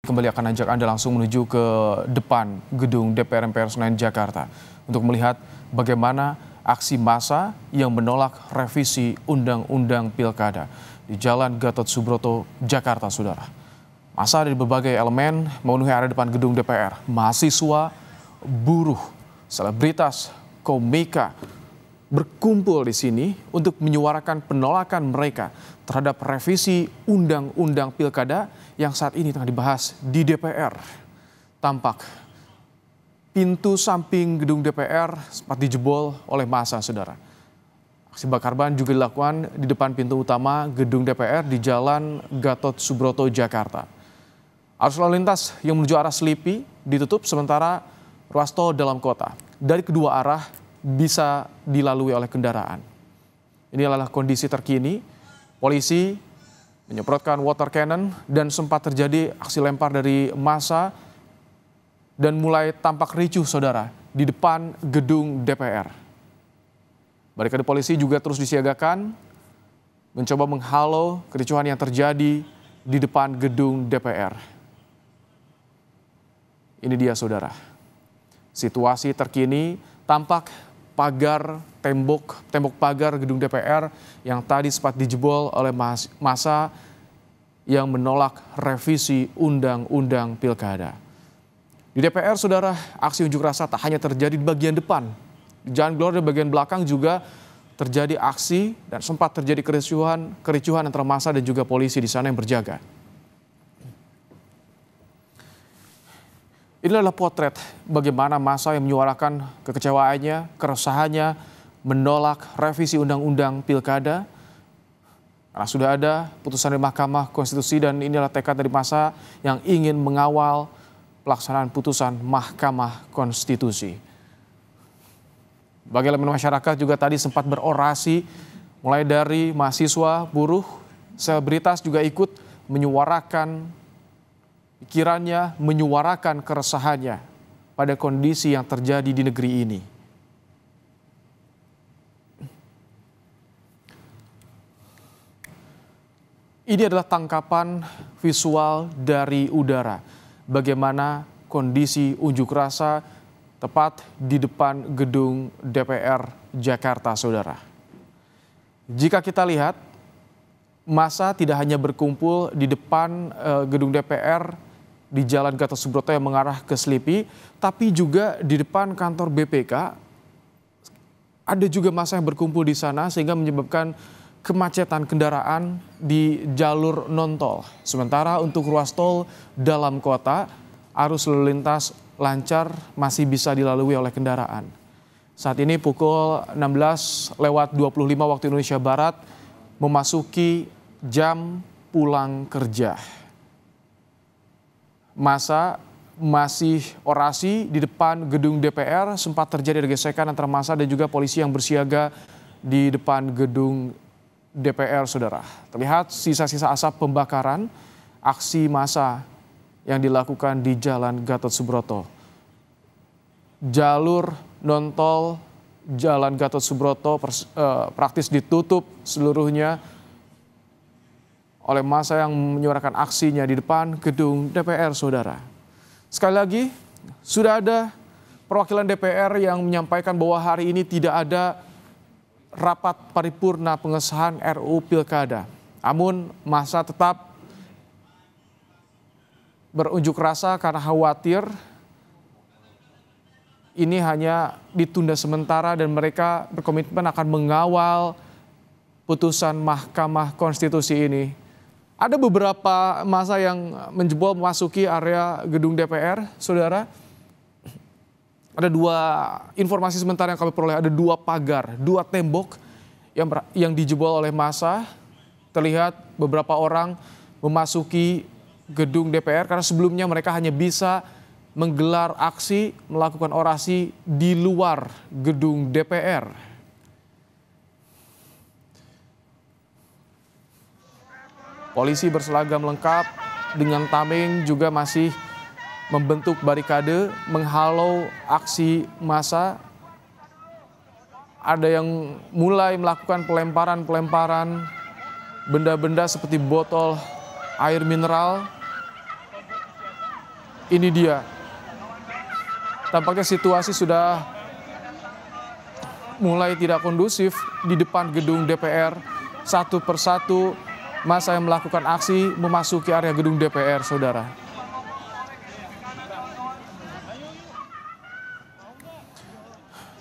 Kembali akan ajak Anda langsung menuju ke depan gedung DPR MPR Senayan Jakarta untuk melihat bagaimana aksi massa yang menolak revisi Undang-Undang Pilkada di Jalan Gatot Subroto, Jakarta, saudara. Massa dari berbagai elemen memenuhi area depan gedung DPR. Mahasiswa, buruh, selebritas, komika berkumpul di sini untuk menyuarakan penolakan mereka terhadap revisi Undang-Undang Pilkada yang saat ini tengah dibahas di DPR. Tampak pintu samping gedung DPR sempat dijebol oleh massa, saudara. Aksi bakar ban juga dilakukan di depan pintu utama gedung DPR di Jalan Gatot Subroto, Jakarta. Arus lalu lintas yang menuju arah Selipi ditutup sementara ruas tol dalam kota dari kedua arah bisa dilalui oleh kendaraan. Ini adalah kondisi terkini. Polisi menyemprotkan water cannon dan sempat terjadi aksi lempar dari massa dan mulai tampak ricuh, saudara, di depan gedung DPR. Barikade polisi juga terus disiagakan mencoba menghalau kericuhan yang terjadi di depan gedung DPR. Ini dia, saudara, situasi terkini. Tampak pagar tembok pagar gedung DPR yang tadi sempat dijebol oleh massa yang menolak revisi Undang-Undang Pilkada. Di DPR, saudara, aksi unjuk rasa tak hanya terjadi di bagian depan. Di Jalan Glor di bagian belakang juga terjadi aksi dan sempat terjadi kericuhan antara massa dan juga polisi di sana yang berjaga. Ini adalah potret bagaimana massa yang menyuarakan kekecewaannya, keresahannya, menolak revisi Undang-Undang Pilkada. Karena sudah ada putusan dari Mahkamah Konstitusi dan inilah tekad dari massa yang ingin mengawal pelaksanaan putusan Mahkamah Konstitusi. Bagi elemen masyarakat juga tadi sempat berorasi, mulai dari mahasiswa, buruh, selebritas juga ikut menyuarakan pikirannya, menyuarakan keresahannya pada kondisi yang terjadi di negeri ini. Ini adalah tangkapan visual dari udara. Bagaimana kondisi unjuk rasa tepat di depan gedung DPR Jakarta, saudara. Jika kita lihat, massa tidak hanya berkumpul di depan gedung DPR di Jalan Gatot Subroto yang mengarah ke Selipi, tapi juga di depan kantor BPK. Ada juga massa yang berkumpul di sana sehingga menyebabkan kemacetan kendaraan di jalur non-tol. Sementara untuk ruas tol dalam kota, arus lalu lintas lancar masih bisa dilalui oleh kendaraan. Saat ini pukul 16:25 waktu Indonesia Barat, memasuki jam pulang kerja. Massa masih orasi di depan gedung DPR, sempat terjadi gesekan antara massa dan juga polisi yang bersiaga di depan gedung DPR, saudara. Terlihat sisa-sisa asap pembakaran aksi massa yang dilakukan di Jalan Gatot Subroto. Jalur non-tol Jalan Gatot Subroto praktis ditutup seluruhnya oleh massa yang menyuarakan aksinya di depan gedung DPR, saudara. Sekali lagi, sudah ada perwakilan DPR yang menyampaikan bahwa hari ini tidak ada rapat paripurna pengesahan RUU Pilkada. Namun massa tetap berunjuk rasa karena khawatir ini hanya ditunda sementara dan mereka berkomitmen akan mengawal putusan Mahkamah Konstitusi ini. Ada beberapa massa yang menjebol memasuki area gedung DPR, saudara. Ada dua informasi sementara yang kami peroleh, ada dua pagar, dua tembok yang dijebol oleh massa. Terlihat beberapa orang memasuki gedung DPR karena sebelumnya mereka hanya bisa menggelar aksi, melakukan orasi di luar gedung DPR. Polisi berseragam lengkap dengan tameng juga masih membentuk barikade menghalau aksi massa. Ada yang mulai melakukan pelemparan benda-benda seperti botol air mineral Ini dia. Tampaknya situasi sudah mulai tidak kondusif di depan gedung DPR. Satu persatu massa yang melakukan aksi memasuki area gedung DPR, saudara.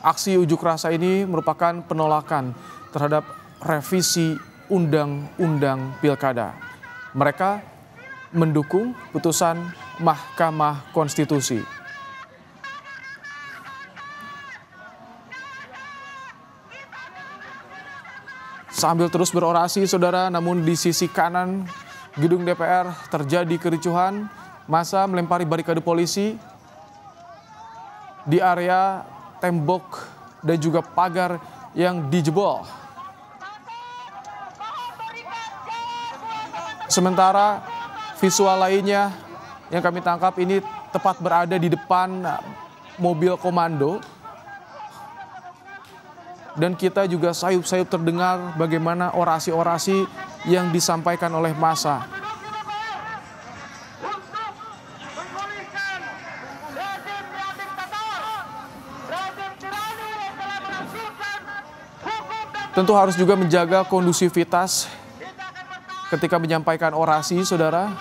Aksi unjuk rasa ini merupakan penolakan terhadap revisi Undang-Undang Pilkada. Mereka mendukung putusan Mahkamah Konstitusi. Sambil terus berorasi, saudara, namun di sisi kanan gedung DPR terjadi kericuhan. Massa melempari barikade polisi di area tembok dan juga pagar yang dijebol. Sementara visual lainnya yang kami tangkap ini tepat berada di depan mobil komando. Dan kita juga sayup-sayup terdengar bagaimana orasi-orasi yang disampaikan oleh massa. Tentu harus juga menjaga kondusivitas ketika menyampaikan orasi, saudara.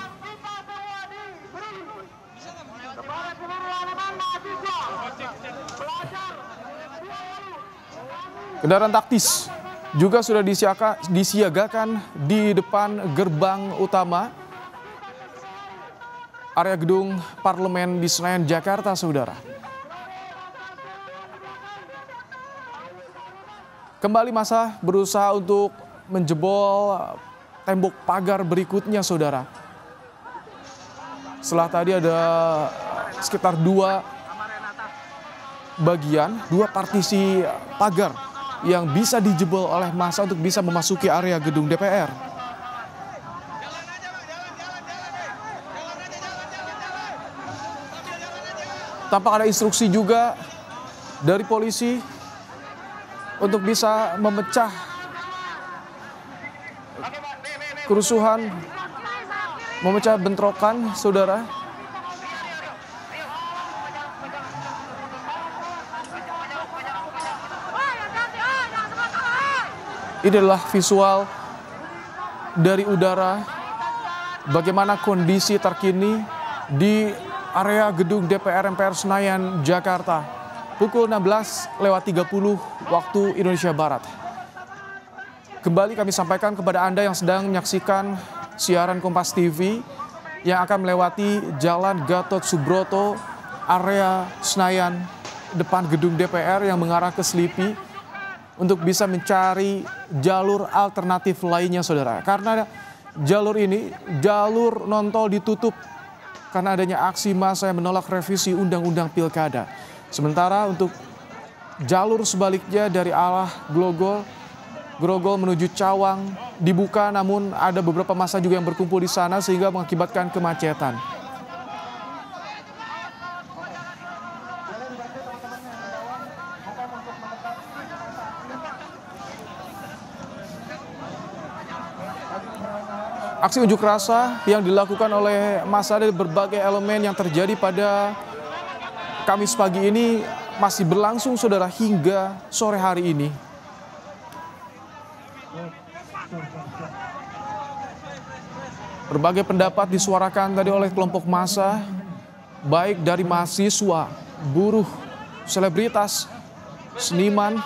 Kendaraan taktis juga sudah disiagakan di depan gerbang utama area gedung Parlemen di Senayan, Jakarta, saudara. Kembali massa berusaha untuk menjebol tembok pagar berikutnya, saudara. Setelah tadi ada sekitar dua partisi pagar yang bisa dijebol oleh massa untuk bisa memasuki area gedung DPR. Tampak ada instruksi juga dari polisi untuk bisa memecah kerusuhan, memecah bentrokan, saudara. Ini adalah visual dari udara bagaimana kondisi terkini di area gedung DPR MPR Senayan, Jakarta. Pukul 16:30 waktu Indonesia Barat. Kembali kami sampaikan kepada Anda yang sedang menyaksikan siaran Kompas TV yang akan melewati Jalan Gatot Subroto, area Senayan, depan gedung DPR yang mengarah ke Selipi, untuk bisa mencari jalur alternatif lainnya, saudara. Karena jalur ini, jalur non-tol ditutup karena adanya aksi massa yang menolak revisi Undang-Undang Pilkada. Sementara untuk jalur sebaliknya dari arah Grogol menuju Cawang dibuka, namun ada beberapa massa juga yang berkumpul di sana sehingga mengakibatkan kemacetan. Aksi unjuk rasa yang dilakukan oleh massa dari berbagai elemen yang terjadi pada Kamis pagi ini masih berlangsung, saudara, hingga sore hari ini. Berbagai pendapat disuarakan tadi oleh kelompok massa, baik dari mahasiswa, buruh, selebritas, seniman,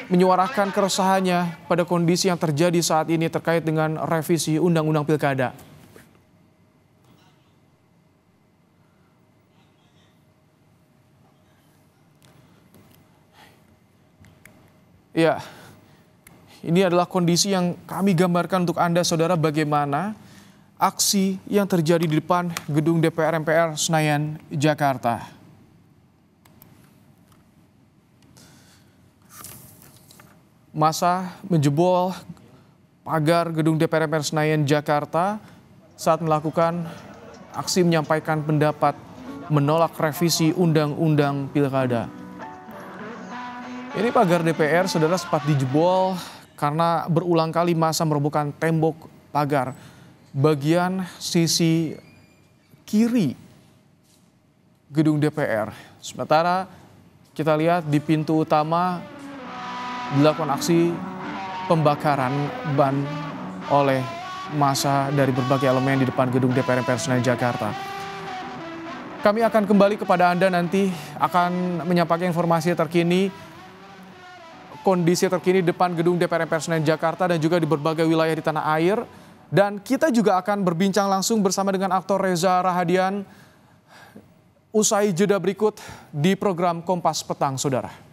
menyuarakan keresahannya pada kondisi yang terjadi saat ini terkait dengan revisi Undang-Undang Pilkada. Ya, ini adalah kondisi yang kami gambarkan untuk Anda, saudara, bagaimana aksi yang terjadi di depan gedung DPR MPR Senayan, Jakarta. Massa menjebol pagar gedung DPR MPR Senayan, Jakarta saat melakukan aksi menyampaikan pendapat menolak revisi Undang-Undang Pilkada. Ini pagar DPR, saudara, sempat dijebol karena berulang kali massa merobohkan tembok pagar bagian sisi kiri gedung DPR. Sementara kita lihat di pintu utama dilakukan aksi pembakaran ban oleh massa dari berbagai elemen di depan gedung DPR MPR Senayan Jakarta. Kami akan kembali kepada Anda nanti, akan menyampaikan informasi terkini, kondisi terkini di depan gedung DPR MPR Senayan Jakarta dan juga di berbagai wilayah di tanah air. Dan kita juga akan berbincang langsung bersama dengan aktor Reza Rahadian usai jeda berikut di program Kompas Petang, saudara.